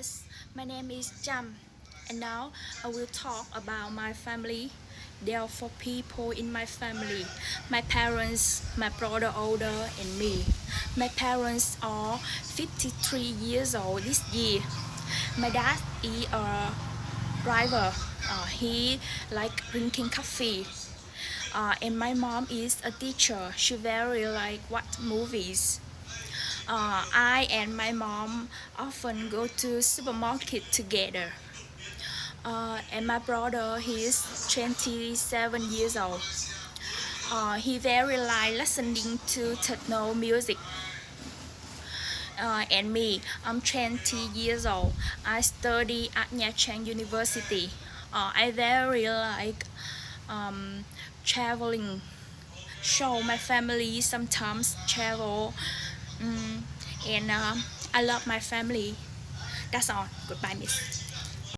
Yes, my name is Jam, and now I will talk about my family. There are four people in my family: my parents, my brother older, and me. My parents are 53 years old this year. My dad is a driver. He like drinking coffee. And my mom is a teacher. She very like watch movies. I and my mom often go to supermarket together. And my brother, he is 27 years old. He very like listening to techno music. And me, I'm 20 years old. I study at Nha Trang University. I very like um, traveling. Show my family sometimes travel. Mm, and I love my family. That's all. Goodbye, Miss.